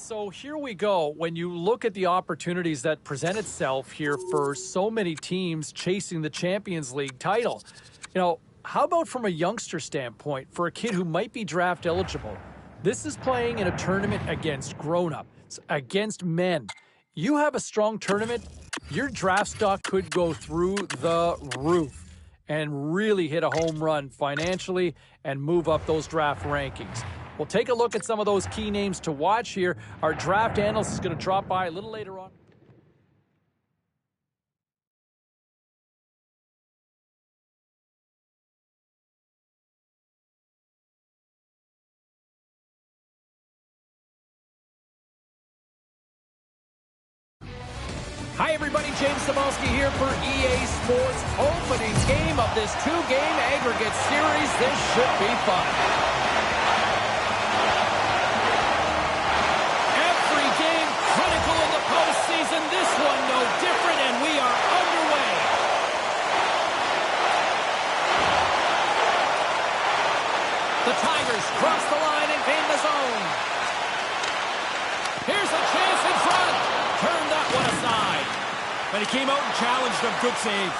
So here we go. When you look at the opportunities that present itself here for so many teams chasing the Champions League title, how about from a youngster standpoint for a kid who might be draft eligible? This is playing in a tournament against grown-ups, against men. You have a strong tournament, your draft stock could go through the roof and really hit a home run financially and move up those draft rankings. We'll take a look at some of those key names to watch here. Our draft analyst is going to drop by a little later on. Hi, everybody. James Cebulski here for EA Sports. Opening game of this two-game aggregate series. This should be fun. Every game critical in the postseason. This one no different, and we are underway. The Tigers cross the line and gain the zone. Here's a chance in front. Turn that one aside. But he came out and challenged him. Good save.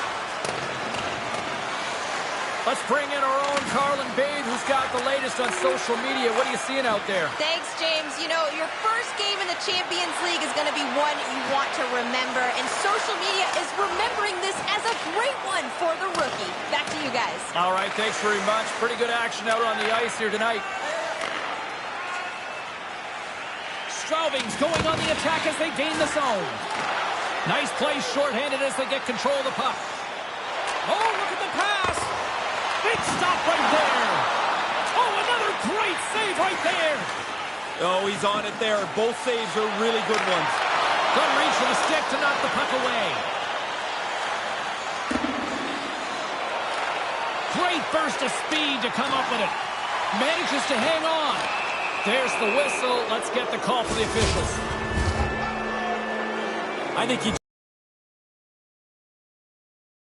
Let's bring in our own Carlin Babe, who's got the latest on social media. What are you seeing out there? Thanks, James. You know, your first game in the Champions League is going to be one you want to remember, and social media is remembering this as a great one for the rookie. Back to you guys. All right, thanks very much. Pretty good action out on the ice here tonight. Straubing's going on the attack as they gain the zone. Nice play shorthanded as they get control of the puck. Oh, look at the pass. Big stop right there. Oh, another great save right there. Oh, he's on it there. Both saves are really good ones. Good reach for the stick to knock the puck away. Great burst of speed to come up with it. Manages to hang on. There's the whistle. Let's get the call for the officials. I think he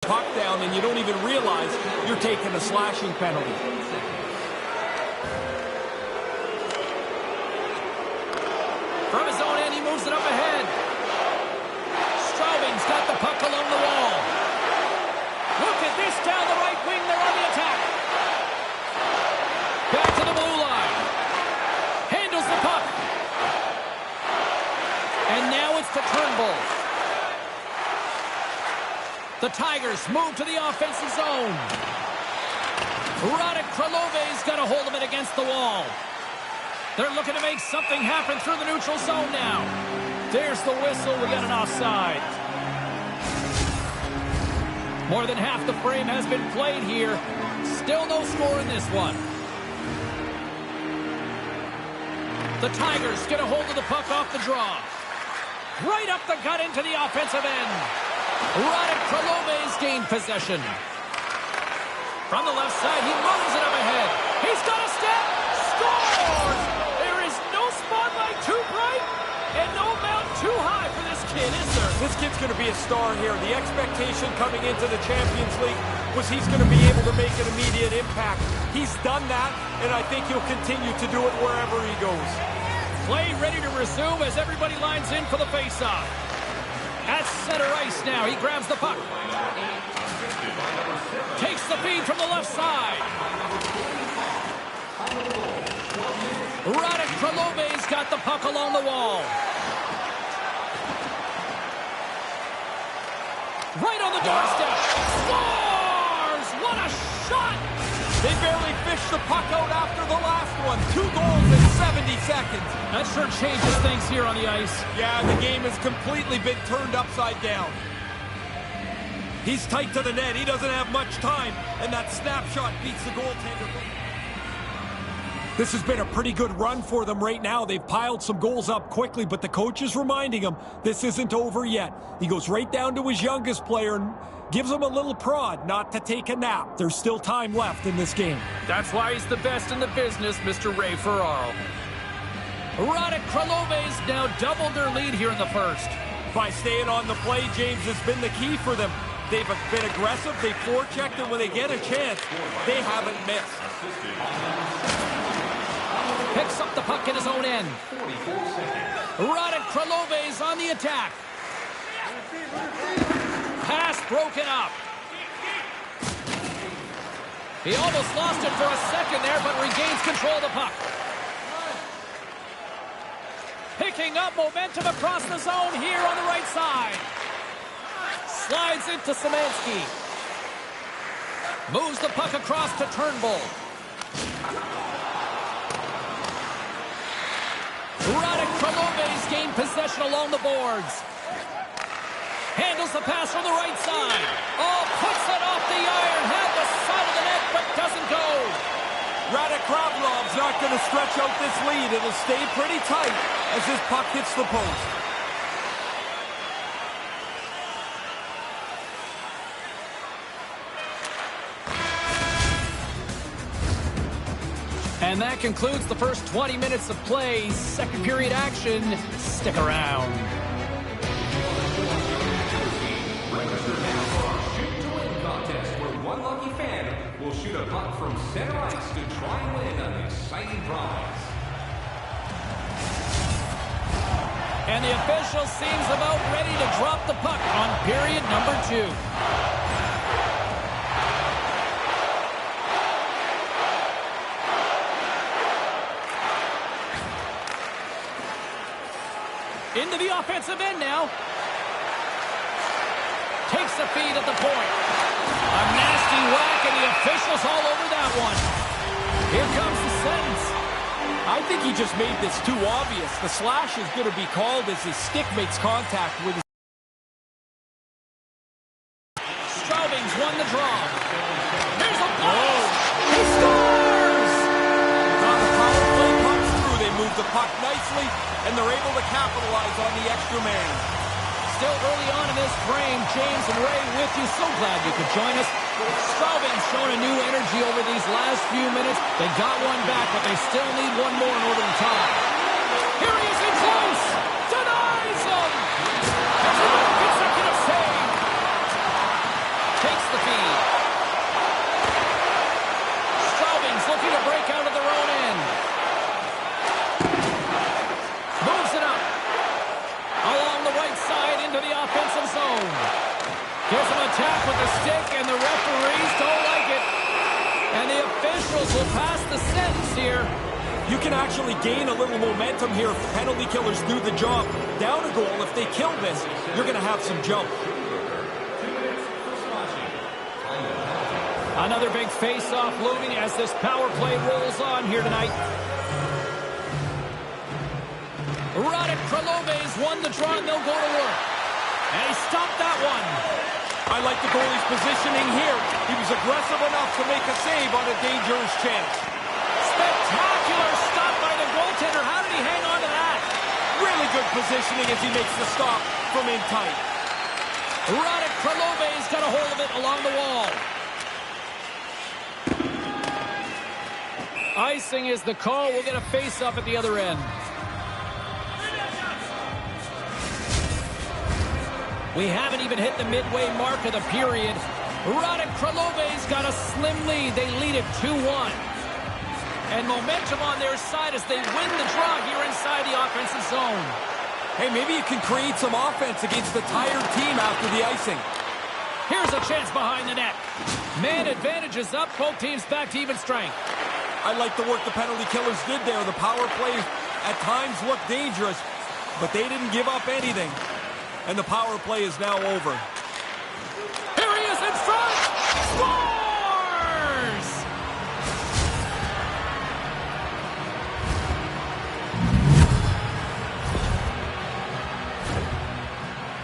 puck down and you don't even realize you're taking a slashing penalty. From his own end, he moves it up ahead. Straubing's got the puck along the wall. Look at this down the right wing. They're on the attack. Back to the blue line. Handles the puck. And now it's the Turnbull. The Tigers move to the offensive zone. Radek Kralove's got a hold of it against the wall. They're looking to make something happen through the neutral zone now. There's the whistle. We got an offside. More than half the frame has been played here. Still no score in this one. The Tigers get a hold of the puck off the draw. Right up the gut into the offensive end. Radek Kralove's gained possession. From the left side, he moves it up ahead. He's got a step. Scores! There is no spotlight too bright and no mountain too high for this kid, is there? This kid's going to be a star here. The expectation coming into the Champions League was he's going to be able to make an immediate impact. He's done that, and I think he'll continue to do it wherever he goes. Play ready to resume as everybody lines in for the faceoff. At center ice now, he grabs the puck. Takes the feed from the left side. Radek Kralove's got the puck along the wall. Right on the doorstep. Scores! What a shot! They barely fished the puck out after the last one. 2 goals in 70 seconds. That sure changes things here on the ice. Yeah, the game has completely been turned upside down. He's tight to the net. He doesn't have much time. And that snapshot beats the goaltender. This has been a pretty good run for them right now. They've piled some goals up quickly, but the coach is reminding him this isn't over yet. He goes right down to his youngest player and gives him a little prod not to take a nap. There's still time left in this game. That's why he's the best in the business, Mr. Ray Ferraro. Radek Kralove's now doubled their lead here in the first. By staying on the play, James, has been the key for them. They've been aggressive, they've forechecked, and when they get a chance, they haven't missed. Picks up the puck in his own end. Kralove's on the attack. Pass broken up. He almost lost it for a second there, but regains control of the puck. Picking up momentum across the zone here on the right side. Slides into Szymanski. Moves the puck across to Turnbull. Kralove's gained possession along the boards. Handles the pass from the right side. Oh, puts it off the iron. Had the side of the net, but doesn't go. Kravlov's not going to stretch out this lead. It'll stay pretty tight as this puck hits the post. And that concludes the first 20 minutes of play. Second period action. Stick around. Register now for our Shoot to Win contest, where one lucky fan will shoot a puck from center ice to try and win an exciting prize. And the official seems about ready to drop the puck on period number 2. Into the offensive end now. Takes the feed at the point. A nasty whack, and the official's all over that one. Here comes the sentence. I think he just made this too obvious. The slash is going to be called as his stick makes contact with his... Straubing's won the draw. There's a blast! He scores! On the power play comes through. They move the puck nicely, and they're able to capitalize on the extra man. Still early on in this frame, James and Ray with you. So glad you could join us. Straubing's shown a new energy over these last few minutes. They got one back, but they still need one more in order to tie. Here he is in close. Denies him. That's another consecutive save. Takes the feed. Straubing's looking to break out of their own end. Moves it up. Along the right side into the offensive zone. Gives him a tap with the stick, and the referees don't like it. And the officials will pass the sentence here. You can actually gain a little momentum here if the penalty killers do the job. Down a goal, if they kill this, you're going to have some jump. Another big face-off looming as this power play rolls on here tonight. Kralove's won the draw, and they'll go to work. And he stopped that one. I like the goalie's positioning here. He was aggressive enough to make a save on a dangerous chance. Spectacular stop by the goaltender. How did he hang on to that? Really good positioning as he makes the stop from in tight. Kralove's got a hold of it along the wall. Icing is the call. We'll get a face-off at the other end. We haven't even hit the midway mark of the period. Kralove's got a slim lead. They lead it 2-1. And momentum on their side as they win the draw here inside the offensive zone. Hey, maybe you can create some offense against the tired team after the icing. Here's a chance behind the net. Man advantage is up. Both teams back to even strength. I like the work the penalty killers did there. The power play at times looked dangerous, but they didn't give up anything. And the power play is now over. Here he is in front! Scores!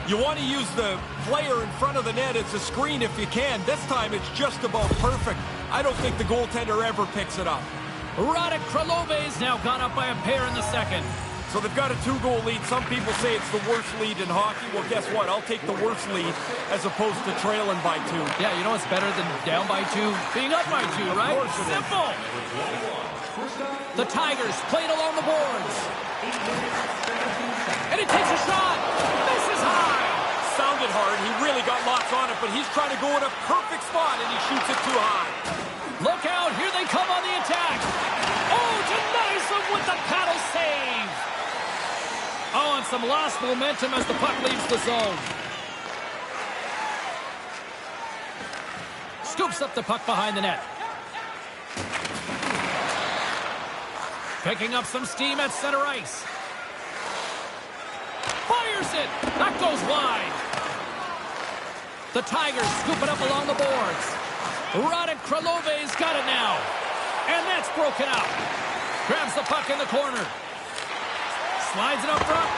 You want to use the player in front of the net as a screen if you can. This time it's just about perfect. I don't think the goaltender ever picks it up. Kralove's now gone up by a pair in the second. So they've got a 2-goal lead. Some people say it's the worst lead in hockey. Well, guess what? I'll take the worst lead as opposed to trailing by 2. Yeah, you know what's better than down by 2? Being up by 2, right? Simple! The Tigers played along the boards. And he takes a shot. This is high. Sounded hard. He really got lots on it, but he's trying to go in a perfect spot, and he shoots it too high. Look out. Here they come on the attack. Oh, denies him with the paddle save. Oh, some lost momentum as the puck leaves the zone. Scoops up the puck behind the net. Picking up some steam at center ice. Fires it. That goes wide. The Tigers scoop it up along the boards. Radek Kralove's got it now. And that's broken up. Grabs the puck in the corner. Slides it up front.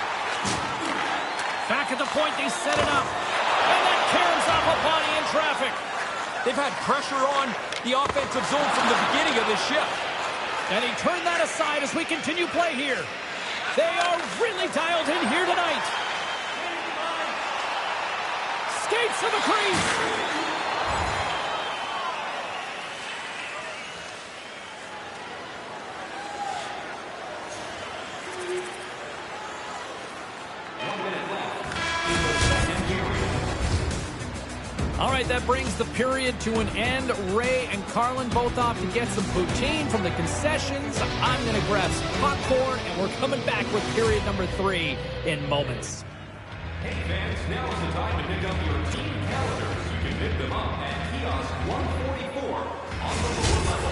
Back at the point, they set it up. And that caroms off a body in traffic. They've had pressure on the offensive zone from the beginning of this shift. And he turned that aside as we continue play here. They are really dialed in here tonight. Skates to the crease. All right, that brings the period to an end. Ray and Carlin both off to get some poutine from the concessions. I'm going to grab some popcorn, and we're coming back with period number 3 in moments. Hey fans, now is the time to pick up your team calendars. You can pick them up at kiosk 144 on the lower level.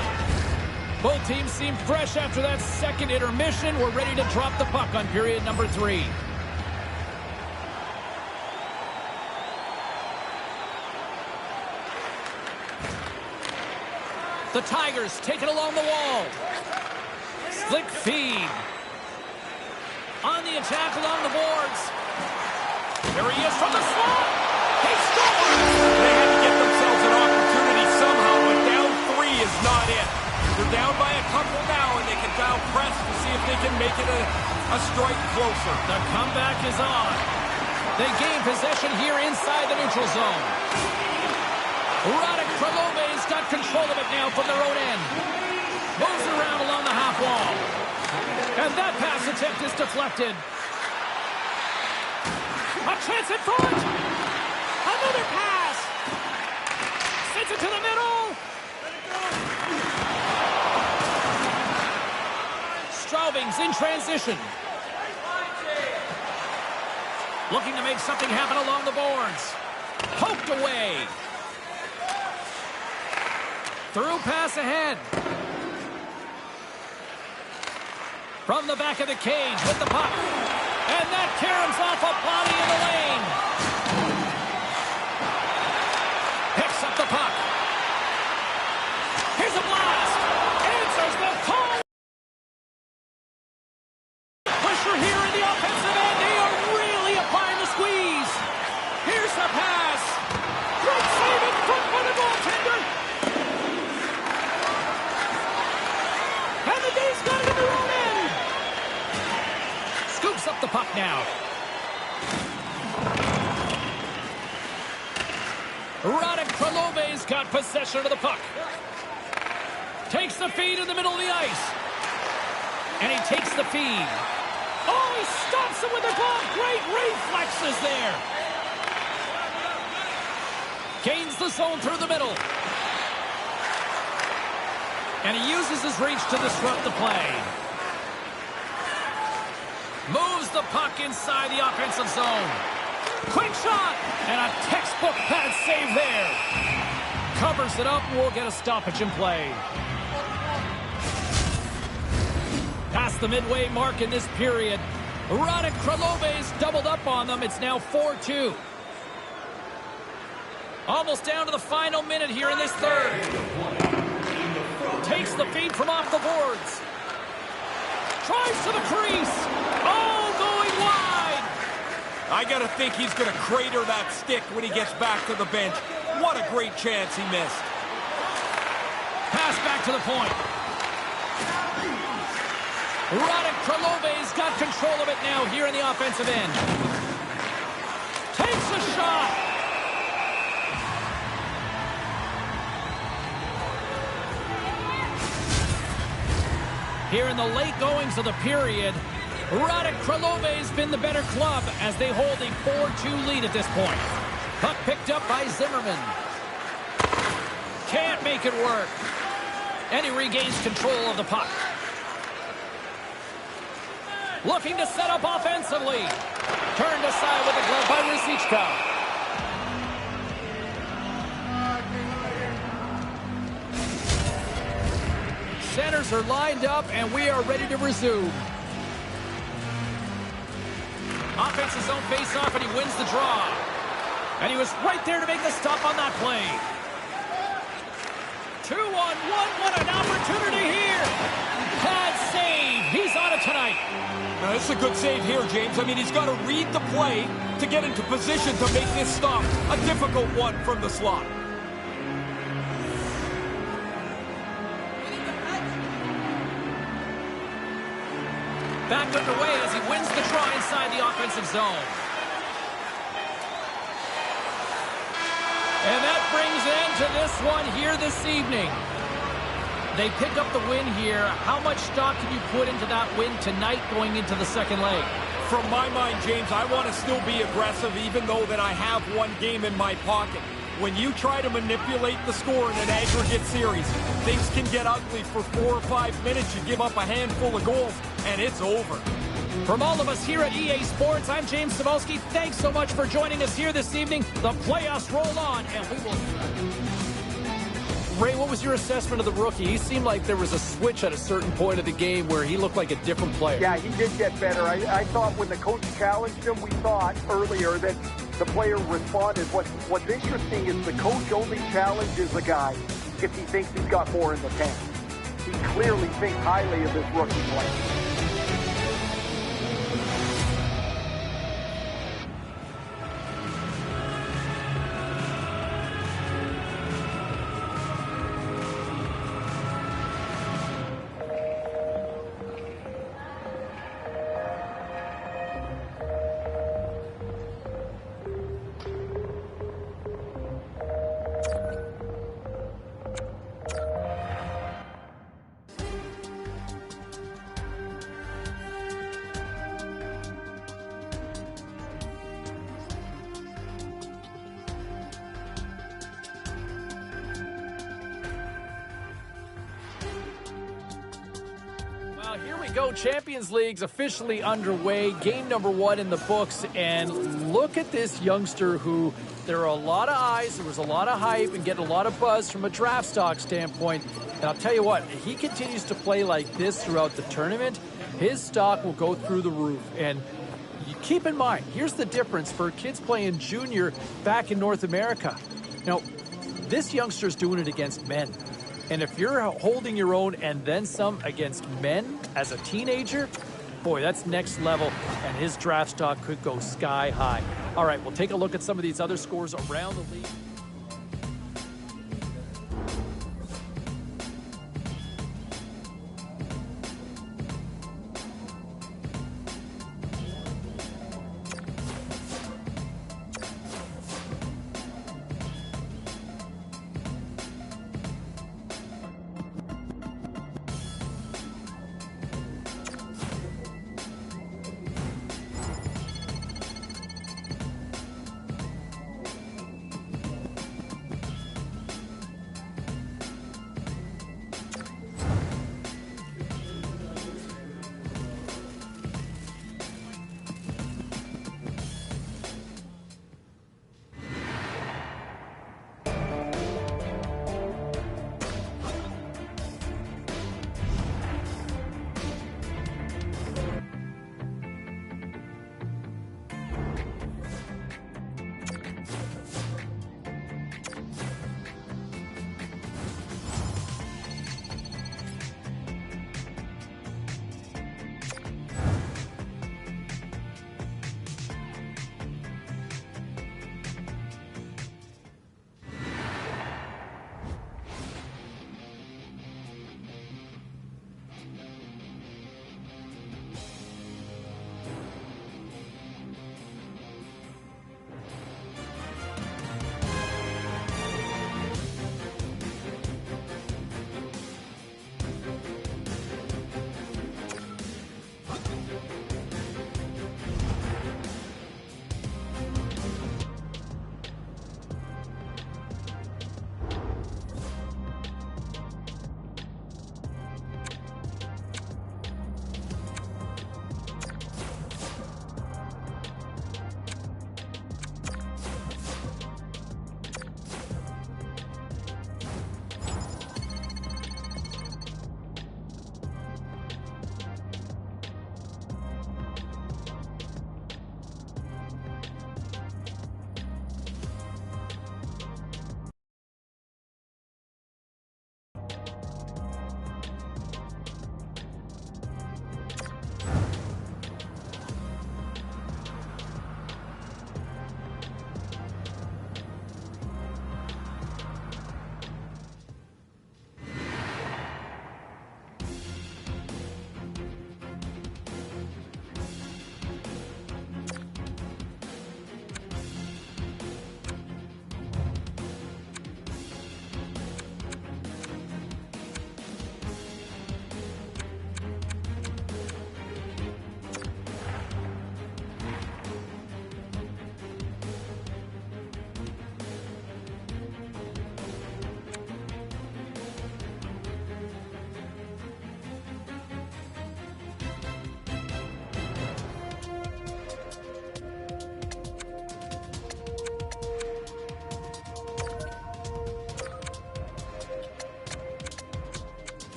Both teams seem fresh after that second intermission. We're ready to drop the puck on period number 3. The Tigers take it along the wall. Slick feed. On the attack along the boards. There he is from the slot. He scores! They had to get themselves an opportunity somehow, but down 3 is not it. They're down by a couple now, and they can down press to see if they can make it a strike closer. The comeback is on. They gain possession here inside the neutral zone. Radek Kralove's got control of it now from their own end. Moves around along the half wall. And that pass attempt is deflected. A chance in front. Another pass. Sends it to the middle. Straubing's in transition. Looking to make something happen along the boards. Poked away. Through pass ahead. From the back of the cage with the puck. And that caroms off a body in the lane. Picks up the puck. Here's a blast. Answers the call. Pressure here in the offensive end. They are really applying the squeeze. Here's the pass. Great save in front by the goaltender. And the Days got it in their own end. Scoops up the puck now. Radek Kralove's got possession of the puck. Takes the feed in the middle of the ice. And he takes the feed. Oh, he stops him with the glove. Great reflexes there. Gains the zone through the middle. And he uses his reach to disrupt the play. Moves the puck inside the offensive zone. Quick shot! And a textbook pad save there. Covers it up and we'll get a stoppage in play. Past the midway mark in this period. Radek Kralove's doubled up on them. It's now 4-2. Almost down to the final minute here in this third. Takes the feed from off the boards. Drives to the crease. Oh, going wide. I got to think he's going to crater that stick when he gets back to the bench. What a great chance he missed. Pass back to the point. Radek Kralove's got control of it now here in the offensive end. Takes a shot. Here in the late goings of the period, Radek Kralove's been the better club as they hold a 4-2 lead at this point. Puck picked up by Zimmerman. Can't make it work. And he regains control of the puck. Looking to set up offensively. Turned aside with a glove by Rosichka. Centers are lined up, and we are ready to resume. Offensive zone face-off, and he wins the draw. And he was right there to make the stop on that play. 2-on-1, what an opportunity here. Bad save. He's on it tonight. Now, this is a good save here, James. I mean, he's got to read the play to get into position to make this stop. A difficult one from the slot. Back underway as he wins the draw inside the offensive zone. And that brings an end to this one here this evening. They pick up the win here. How much stock can you put into that win tonight going into the second leg? From my mind, James, I want to still be aggressive even though that I have one game in my pocket. When you try to manipulate the score in an aggregate series, things can get ugly for 4 or 5 minutes. You give up a handful of goals, and it's over. From all of us here at EA Sports, I'm James Cybulski. Thanks so much for joining us here this evening. The playoffs roll on, and we will... Ray, what was your assessment of the rookie? He seemed like there was a switch at a certain point of the game where he looked like a different player. Yeah, he did get better. I thought when the coach challenged him, we thought earlier that the player responded. What's interesting is the coach only challenges a guy if he thinks he's got more in the tank. He clearly thinks highly of this rookie player. Here we go. Champions League's officially underway. Game number 1 in the books. And look at this youngster who there are a lot of eyes. There was a lot of hype and getting a lot of buzz from a draft stock standpoint. And I'll tell you what, if he continues to play like this throughout the tournament, his stock will go through the roof. And you keep in mind, here's the difference for kids playing junior back in North America. Now, this youngster's doing it against men. And if you're holding your own and then some against men as a teenager, boy, that's next level, and his draft stock could go sky high. All right, we'll take a look at some of these other scores around the league.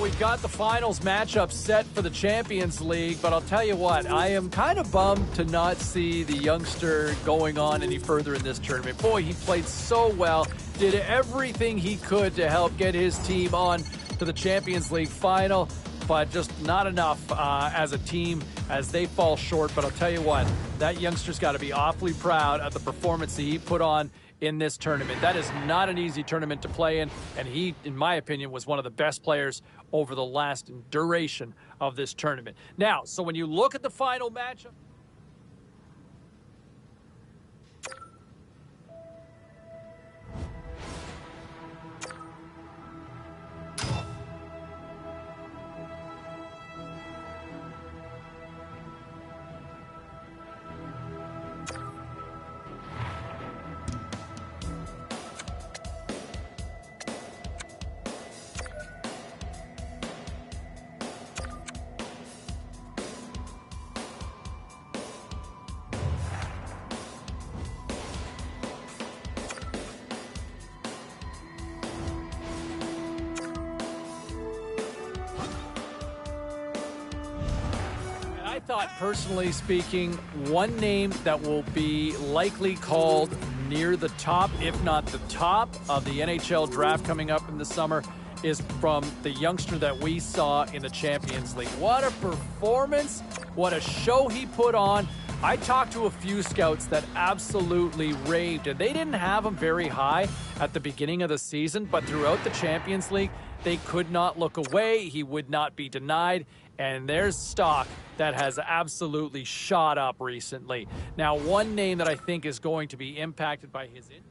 we've got the finals matchup set for the Champions League, but I'll tell you what, I am kind of bummed to not see the youngster going on any further in this tournament. Boy, he played so well, did everything he could to help get his team on to the Champions League final, but just not enough as a team as they fall short. But I'll tell you what, that youngster's got to be awfully proud of the performance that he put on in this tournament. That is not an easy tournament to play in, and he, in my opinion, was one of the best players over the last duration of this tournament. Now, so when you look at the final matchup, I thought, personally speaking, one name that will be likely called near the top, if not the top, of the NHL draft coming up in the summer is from the youngster that we saw in the Champions League. What a performance, what a show he put on. I talked to a few scouts that absolutely raved, and they didn't have him very high at the beginning of the season, but throughout the Champions League, they could not look away. He would not be denied. And there's stock that has absolutely shot up recently. Now, one name that I think is going to be impacted by his injury.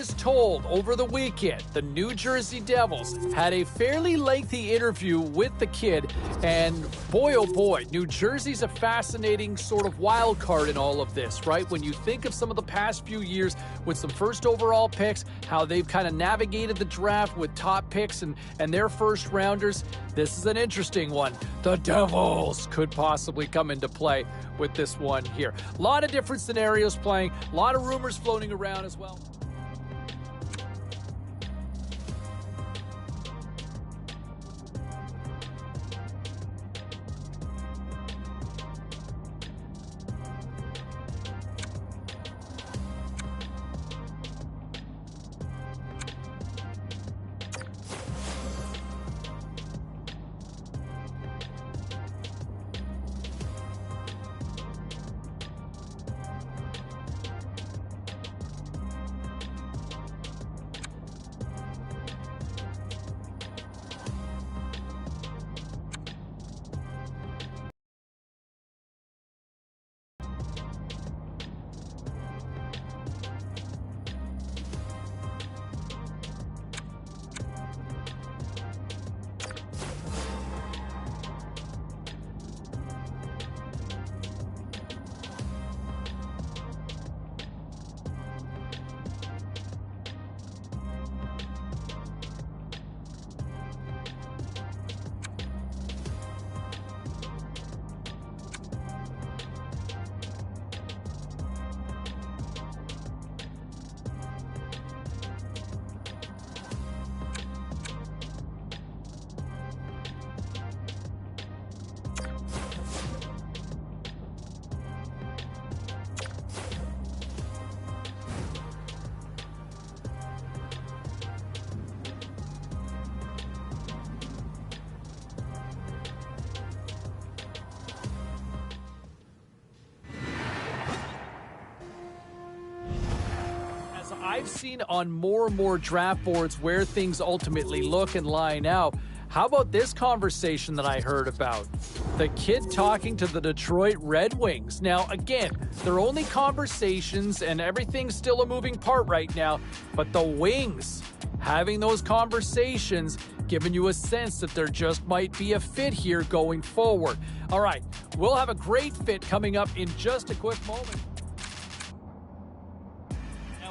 was told over the weekend, the New Jersey Devils had a fairly lengthy interview with the kid, and boy, oh boy, New Jersey's a fascinating sort of wild card in all of this, right? When you think of some of the past few years with some first overall picks, how they've kind of navigated the draft with top picks and their first rounders, this is an interesting one. The Devils could possibly come into play with this one here. A lot of different scenarios playing, a lot of rumors floating around as well. I've seen on more and more draft boards where things ultimately look and line out. How about this conversation that I heard about? The kid talking to the Detroit Red Wings. Now, again, they're only conversations and everything's still a moving part right now, but the Wings having those conversations, giving you a sense that there just might be a fit here going forward. All right, we'll have a great fit coming up in just a quick moment.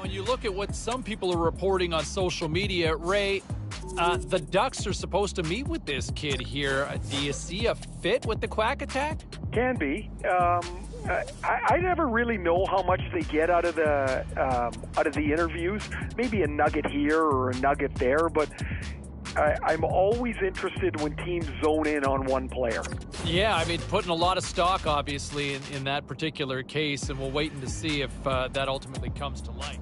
When you look at what some people are reporting on social media, Ray, the Ducks are supposed to meet with this kid here. Do you see a fit with the Quack Attack? Can be. I never really know how much they get out of the interviews. Maybe a nugget here or a nugget there, but I'm always interested when teams zone in on one player. Yeah, I mean, putting a lot of stock, obviously, in that particular case, and we're waiting to see if that ultimately comes to light.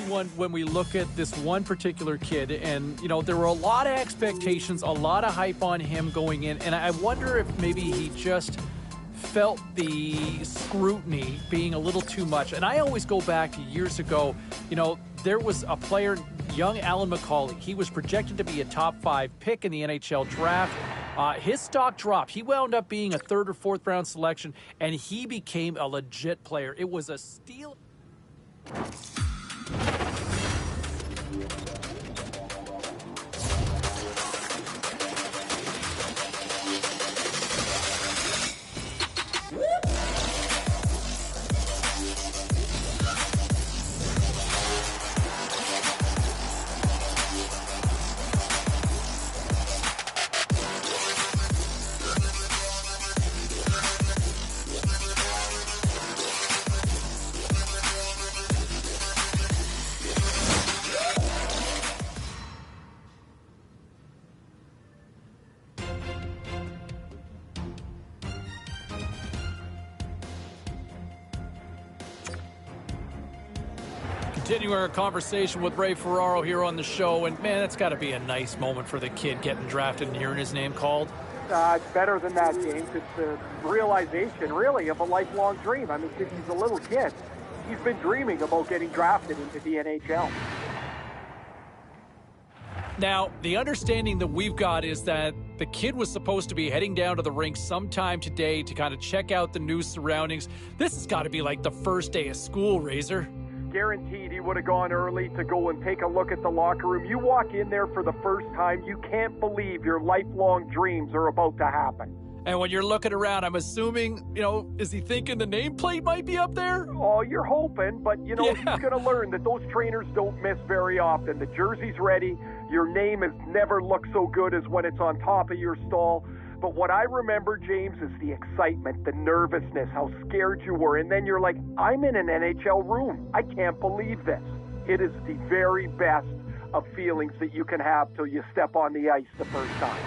one when we look at this one particular kid, and, you know, there were a lot of expectations, a lot of hype on him going in, and I wonder if maybe he just felt the scrutiny being a little too much. And I always go back to years ago, you know, there was a player, young Alan McCauley. He was projected to be a top 5 pick in the NHL draft. His stock dropped. He wound up being a 3rd or 4th round selection, and he became a legit player. It was a steal. Continuing our conversation with Ray Ferraro here on the show, and man, that's got to be a nice moment for the kid getting drafted and hearing his name called. It's better than that, James. It's the realization, really, of a lifelong dream. I mean, since he's a little kid, he's been dreaming about getting drafted into the NHL. Now, the understanding that we've got is that the kid was supposed to be heading down to the rink sometime today to kind of check out the new surroundings. This has got to be like the first day of school, Razor. Guaranteed he would have gone early to go and take a look at the locker room. You walk in there for the first time, you can't believe your lifelong dreams are about to happen. And when you're looking around, I'm assuming, you know, is he thinking the nameplate might be up there? Oh, you're hoping, but, you know, he's going to learn that those trainers don't miss very often. The jersey's ready. Your name has never looked so good as when it's on top of your stall. But what I remember, James, is the excitement, the nervousness, how scared you were. And then you're like, I'm in an NHL room. I can't believe this. It is the very best of feelings that you can have till you step on the ice the first time.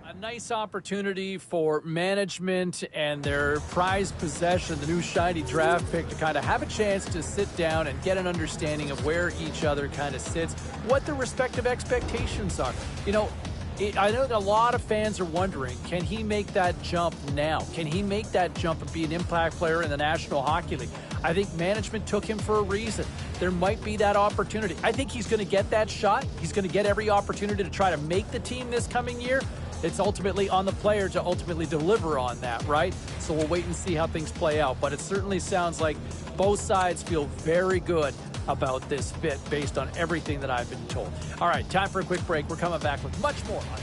A nice opportunity for management and their prized possession, the new shiny draft pick, to kind of have a chance to sit down and get an understanding of where each other kind of sits, what their respective expectations are. You know, I know a lot of fans are wondering, can he make that jump now? Can he make that jump and be an impact player in the National Hockey League? I think management took him for a reason. There might be that opportunity. I think he's going to get that shot. He's going to get every opportunity to try to make the team this coming year. It's ultimately on the player to ultimately deliver on that, right? So we'll wait and see how things play out. But it certainly sounds like both sides feel very good about this fit based on everything that I've been told. All right, time for a quick break. We're coming back with much more on the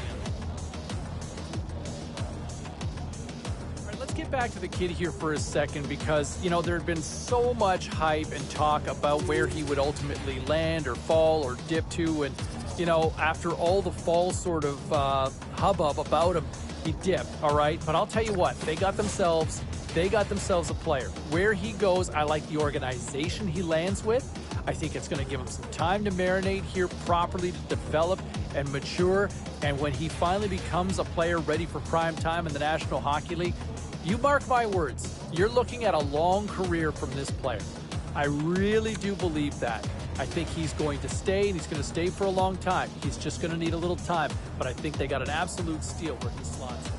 All right, let's get back to the kid here for a second because, you know, there had been so much hype and talk about where he would ultimately land or fall or dip to, and you know, after all the fall sort of hubbub about him, he dipped, all right? But I'll tell you what, they got themselves a player. Where he goes, I like the organization he lands with. I think it's going to give him some time to marinate here properly, to develop and mature. And when he finally becomes a player ready for prime time in the National Hockey League, you mark my words, you're looking at a long career from this player. I really do believe that. I think he's going to stay, and he's going to stay for a long time. He's just going to need a little time, but I think they got an absolute steal where he slots.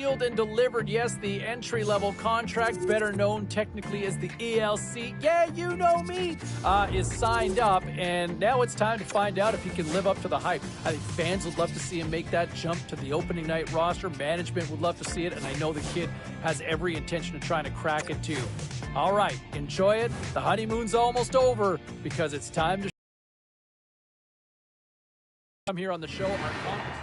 sealed and delivered. Yes, the entry-level contract, better known technically as the ELC, yeah, you know me, is signed up, and now it's time to find out if he can live up to the hype. I think fans would love to see him make that jump to the opening night roster. Management would love to see it, and I know the kid has every intention of trying to crack it too. All right, enjoy it. The honeymoon's almost over because it's time to come here on the show. Our comments.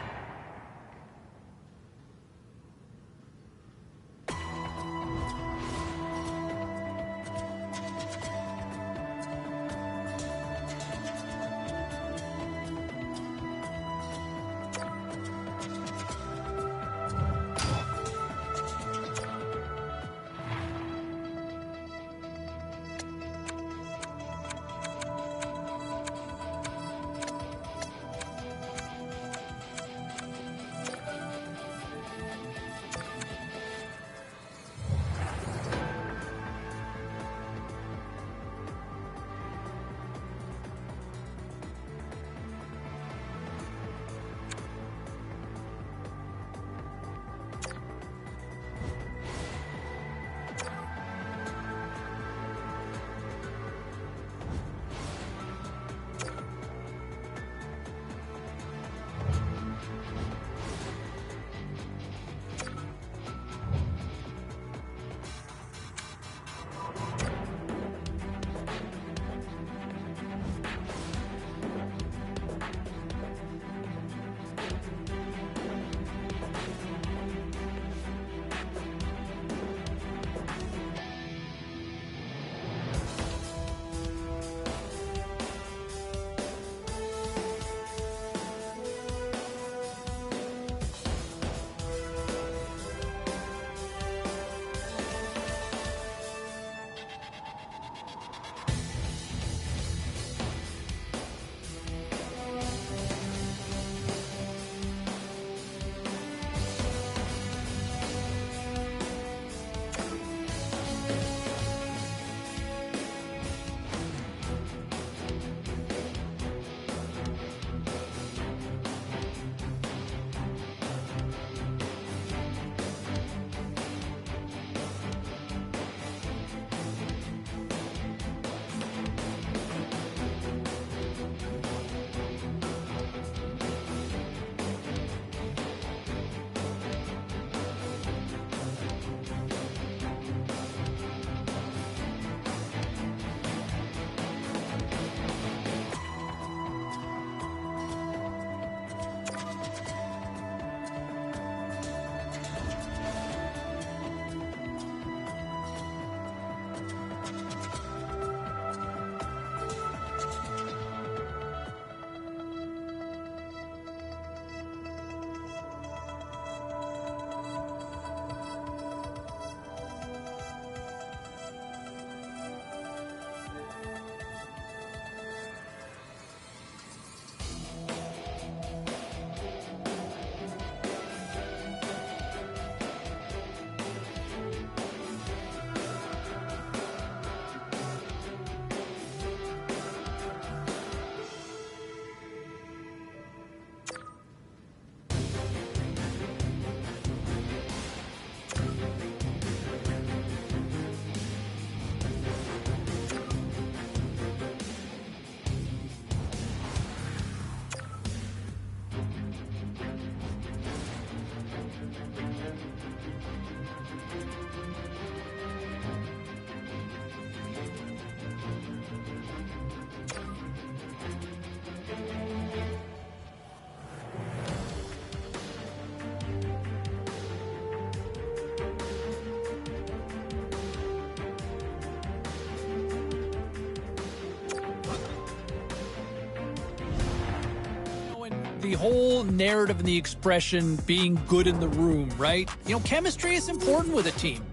The whole narrative and the expression being good in the room, right? You know, chemistry is important with a team.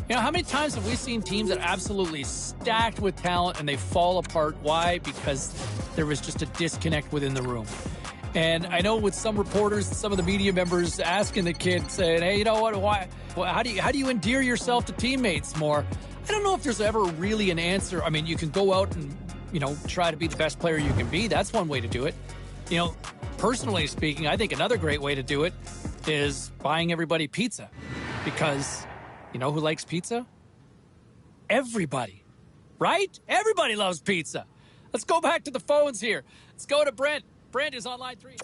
You know, how many times have we seen teams that are absolutely stacked with talent and they fall apart? Why? Because there was just a disconnect within the room. And I know with some reporters, some of the media members asking the kid, saying, hey, you know what, why? Well, how do you endear yourself to teammates more? I don't know if there's ever really an answer. I mean, you can go out and, you know, try to be the best player you can be. That's one way to do it. You know, personally speaking, I think another great way to do it is buying everybody pizza. Because you know who likes pizza? Everybody, right? Everybody loves pizza. Let's go back to the phones here. Let's go to Brent. Brent is on line 3.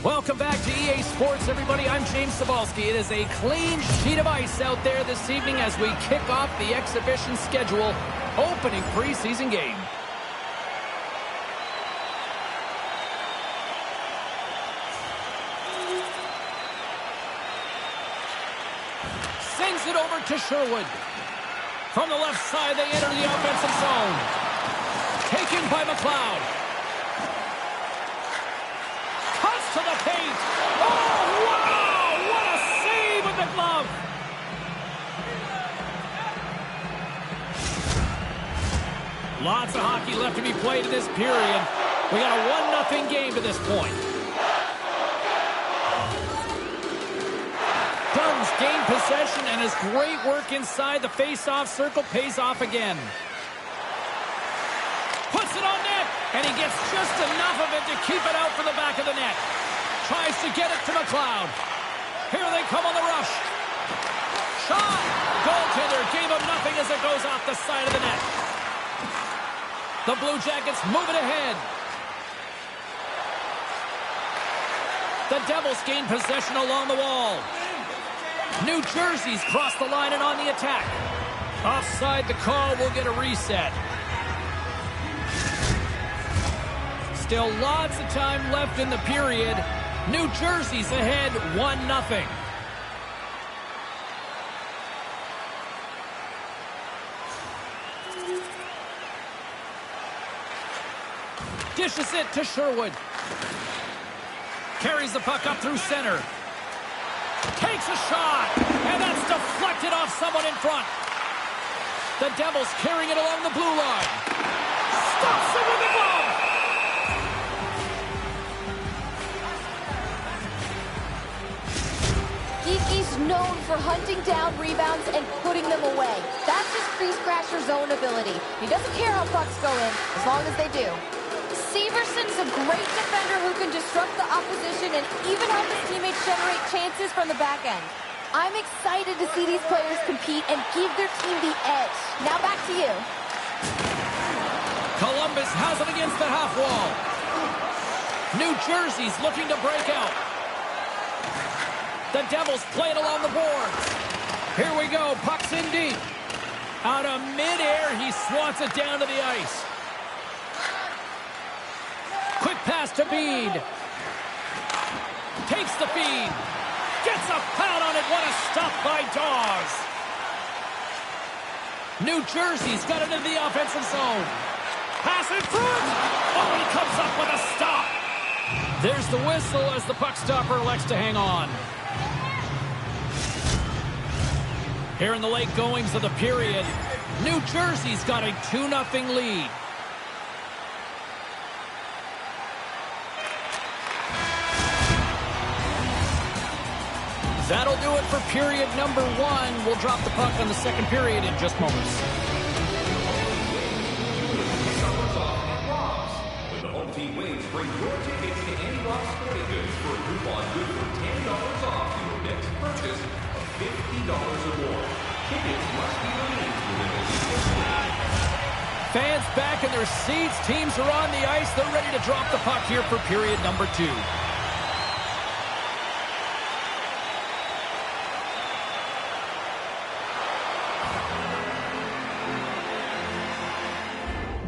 Welcome back to EA Sports, everybody. I'm James Cebulski. It is a clean sheet of ice out there this evening as we kick off the exhibition schedule opening preseason game. Sings it over to Sherwood. From the left side, they enter the offensive zone. Taken by McLeod. To the paint. Oh, wow! What a save with the glove. Lots of hockey left to be played in this period. We got a 1-0 game to this point. Dunn's gained possession, and his great work inside the face-off circle pays off again. Puts it on net, and he gets just enough of it to keep it out for the back of the net. Tries to get it to McLeod. Here they come on the rush. Shot! Goaltender gave him nothing as it goes off the side of the net. The Blue Jackets move it ahead. The Devils gain possession along the wall. New Jersey's crossed the line and on the attack. Offside the call will get a reset. Still lots of time left in the period. New Jersey's ahead 1-0. Dishes it to Sherwood. Carries the puck up through center. Takes a shot, and that's deflected off someone in front. The Devils carrying it along the blue line. Stops it with the glove. Geeky's known for hunting down rebounds and putting them away. That's his crease crasher zone ability. He doesn't care how pucks go in, as long as they do. Severson's a great defender who can disrupt the opposition and even help his teammates generate chances from the back end. I'm excited to see these players compete and give their team the edge. Now back to you. Columbus has it against the half wall. New Jersey's looking to break out. The Devils play it along the boards. Here we go. Puck's in deep. Out of midair, he swats it down to the ice. Quick pass to Bede. Takes the feed. Gets a foul on it. What a stop by Dawes. New Jersey's got it into the offensive zone. Pass in front. Oh, he comes up with a stop. There's the whistle as the puck stopper elects to hang on. Here in the late goings of the period, New Jersey's got a 2-0 lead. That'll do it for period number 1. We'll drop the puck on the second period in just moments. When the home team wins, bring your tickets to Andy Rock Sporting Goods for a coupon good for $10 off your next purchase of $50 or more. Tickets must be released within a week. Fans back in their seats. Teams are on the ice. They're ready to drop the puck here for period number 2.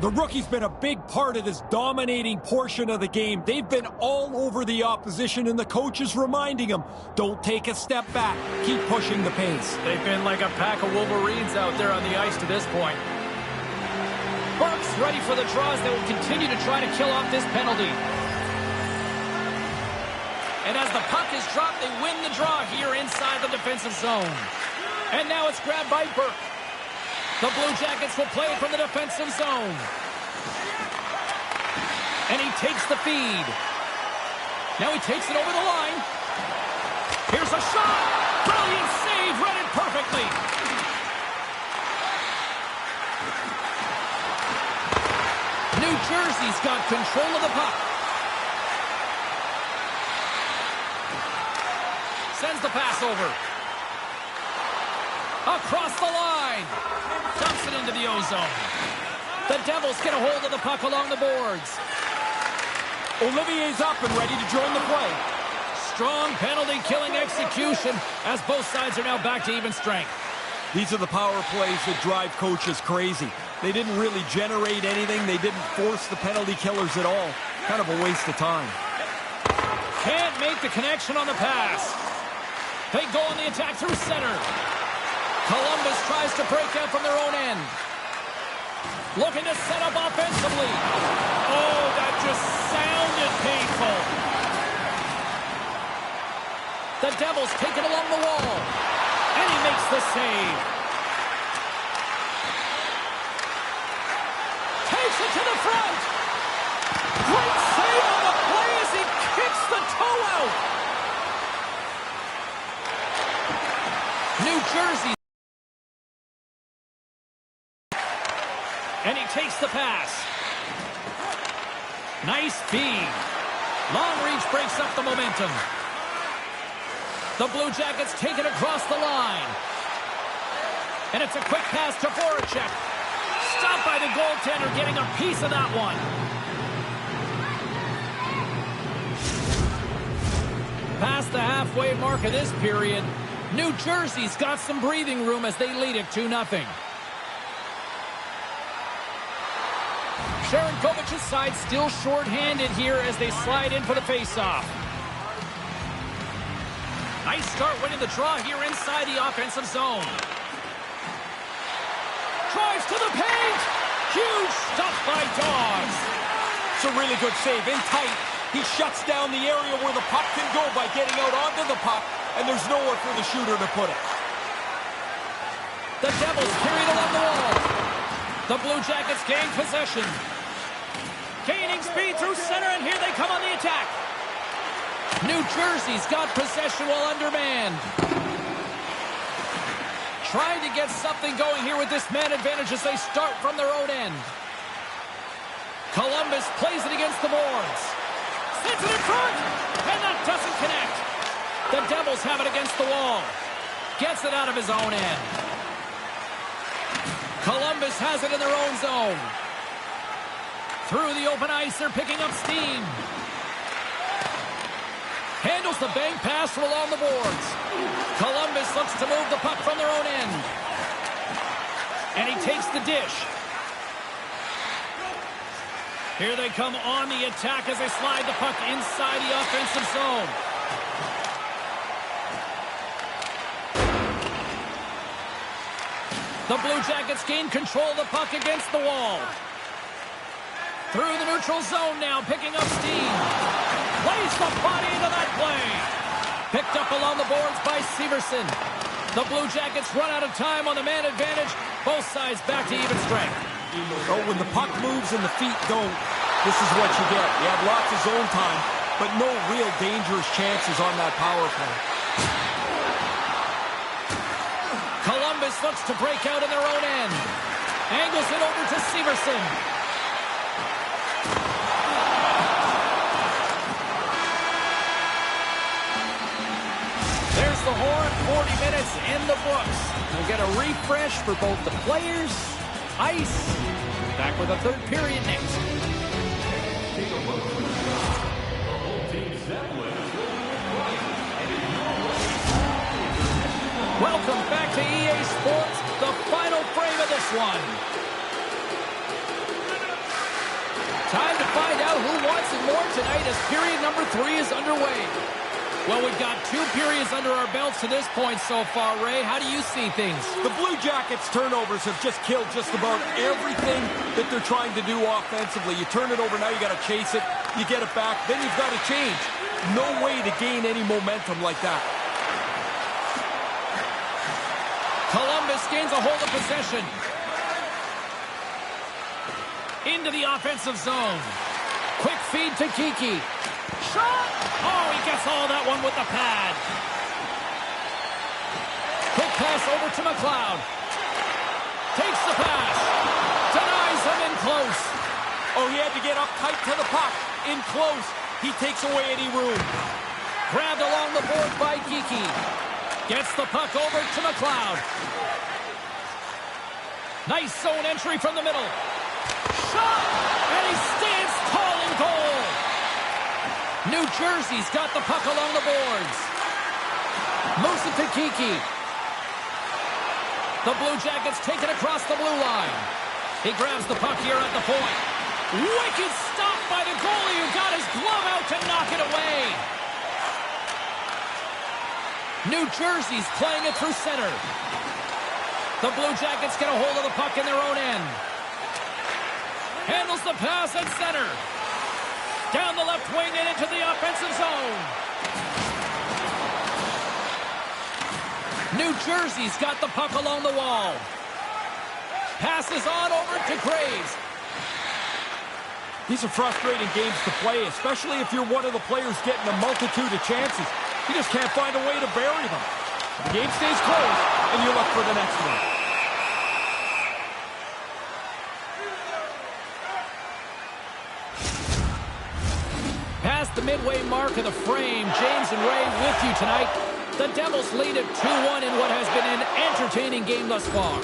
The rookie's been a big part of this dominating portion of the game. They've been all over the opposition, and the coach is reminding them, don't take a step back. Keep pushing the pace. They've been like a pack of Wolverines out there on the ice to this point. Burke's ready for the draws. They will continue to try to kill off this penalty. And as the puck is dropped, they win the draw here inside the defensive zone. And now it's grabbed by Burke. The Blue Jackets will play it from the defensive zone. And he takes the feed. Now he takes it over the line. Here's a shot. Brilliant save. Read it perfectly. New Jersey's got control of the puck. Sends the pass over. Across the line. Dumps it into the O-zone. The Devils get a hold of the puck along the boards. Olivier's up and ready to join the play. Strong penalty-killing execution as both sides are now back to even strength. These are the power plays that drive coaches crazy. They didn't really generate anything. They didn't force the penalty killers at all. Kind of a waste of time. Can't make the connection on the pass. They go on the attack through center. Columbus tries to break out from their own end. Looking to set up offensively. Oh, that just sounded painful. The Devils take it along the wall. And he makes the save. Takes it to the front. Great save on the play as he kicks the toe out. New Jersey. And he takes the pass. Nice feed. Long reach breaks up the momentum. The Blue Jackets take it across the line. And it's a quick pass to Voracek. Stopped by the goaltender, getting a piece of that one. Past the halfway mark of this period, New Jersey's got some breathing room as they lead it 2-0. Sharon Kovic's side still short-handed here as they slide in for the face-off. Nice start winning the draw here inside the offensive zone. Drives to the paint. Huge stuff by Dawes. It's a really good save. In tight, he shuts down the area where the puck can go by getting out onto the puck, and there's nowhere for the shooter to put it. The Devils carry it along the wall. The Blue Jackets gain possession. Gaining speed through center, and here they come on the attack. New Jersey's got possession while undermanned. Trying to get something going here with this man advantage as they start from their own end. Columbus plays it against the boards. Sends it in front, and that doesn't connect. The Devils have it against the wall. Gets it out of his own end. Columbus has it in their own zone. Through the open ice, they're picking up steam. Handles the bank pass from along the boards. Columbus looks to move the puck from their own end. And he takes the dish. Here they come on the attack as they slide the puck inside the offensive zone. The Blue Jackets gain control of the puck against the wall. Through the neutral zone now, picking up steam. Plays the body into that play. Picked up along the boards by Severson. The Blue Jackets run out of time on the man advantage. Both sides back to even strength. Oh, when the puck moves and the feet don't, this is what you get. You have lots of zone time, but no real dangerous chances on that power play. looks to break out in their own end. Angles it over to Severson. There's the horn. 40 minutes in the books. We'll get a refresh for both the players, ice. Back with a third period next. Welcome back to EA Sports, the final frame of this one. Time to find out who wants it more tonight as period number 3 is underway. Well, we've got 2 periods under our belts to this point so far, Ray. How do you see things? The Blue Jackets' turnovers have just killed just about everything that they're trying to do offensively. You turn it over, now you got to chase it. You get it back, then you've got to change. No way to gain any momentum like that. Columbus gains a hold of possession. Into the offensive zone. Quick feed to Kiki. Shot! Oh, he gets all that one with the pad. Quick pass over to McLeod. Takes the pass. Denies him in close. Oh, he had to get up tight to the puck. In close, he takes away any room. Grabbed along the board by Kiki. Gets the puck over to McLeod. Nice zone entry from the middle. Shot! And he stands tall in goal. New Jersey's got the puck along the boards. Moves it to Kiki. The Blue Jackets take it across the blue line. He grabs the puck here at the point. Wicked stop by the goalie who got his glove out to knock it away. New Jersey's playing it through center. The Blue Jackets get a hold of the puck in their own end. Handles the pass at center. Down the left wing and into the offensive zone. New Jersey's got the puck along the wall. Passes on over to Graves. These are frustrating games to play, especially if you're one of the players getting a multitude of chances. You just can't find a way to bury them. The game stays close, and you look for the next one. Past the midway mark of the frame, James and Ray with you tonight. The Devils lead at 2-1 in what has been an entertaining game thus far.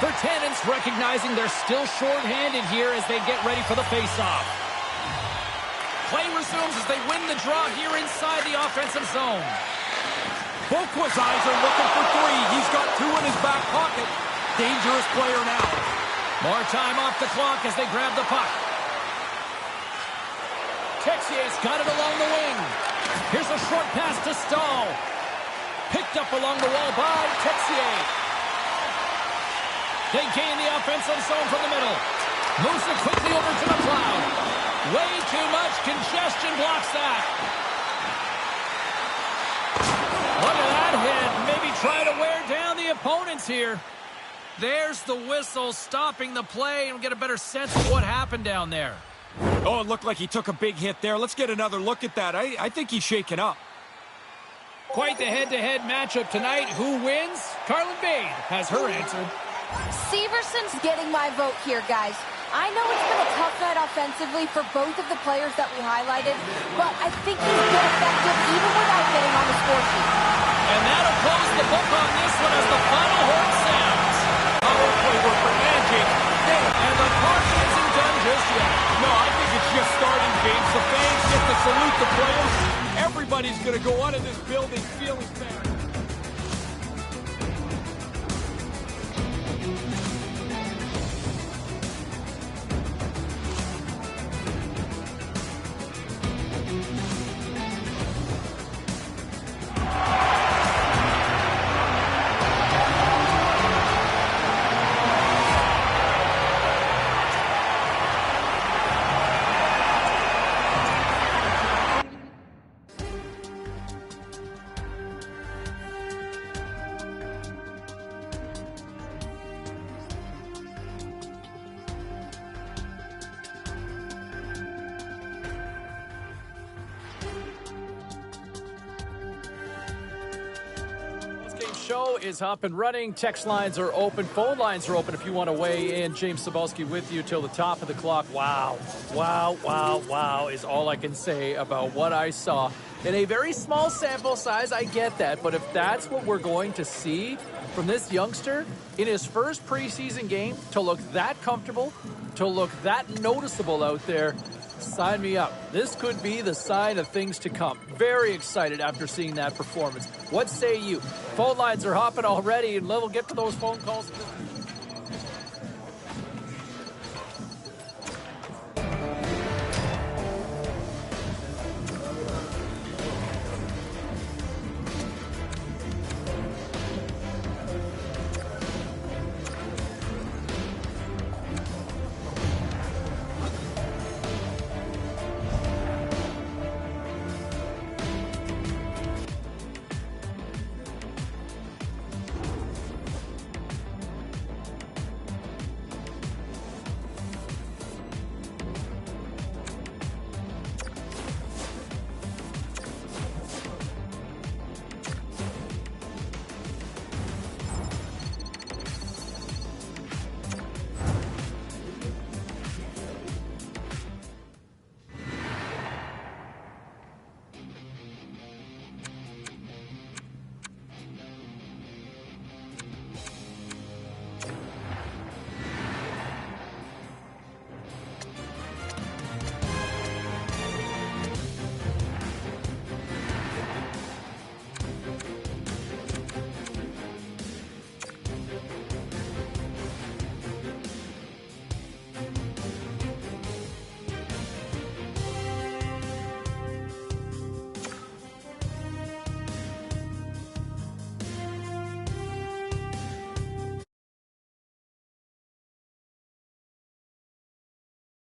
For Tannins, recognizing they're still short-handed here as they get ready for the face-off. Play resumes as they win the draw here inside the offensive zone. Boqua's eyes are looking for 3. He's got 2 in his back pocket. Dangerous player now. More time off the clock as they grab the puck. Texier's got it along the wing. Here's a short pass to Stahl. Picked up along the wall by Texier. They gain the offensive zone from the middle. Moves it quickly over to McLeod. Way too much congestion blocks that. Look at that hit. Maybe try to wear down the opponents here. There's the whistle stopping the play, and we'll get a better sense of what happened down there. Oh, it looked like he took a big hit there. Let's get another look at that. I think he's shaken up. Quite the head-to-head matchup tonight. Who wins? Carlin Bade has her answer. Severson's getting my vote here, guys. I know it's been a tough night offensively for both of the players that we highlighted, but I think he's been effective even without getting on the score sheet. And that'll close the book on this one as the final horn sounds. Powerfully we're for managing. And the party isn't done just yet. No, I think it's just starting, James. The fans get to salute the players. Everybody's going to go out of this building feeling bad. show is up and running. Text lines are open. Phone lines are open if you want to weigh in. James Cybulski with you till the top of the clock. Wow. Wow, wow, wow is all I can say about what I saw. In a very small sample size, I get that. But if that's what we're going to see from this youngster in his first preseason game, to look that comfortable, to look that noticeable out there, sign me up. This could be the sign of things to come. Very excited after seeing that performance. What say you? Phone lines are hopping already, and we'll get to those phone calls.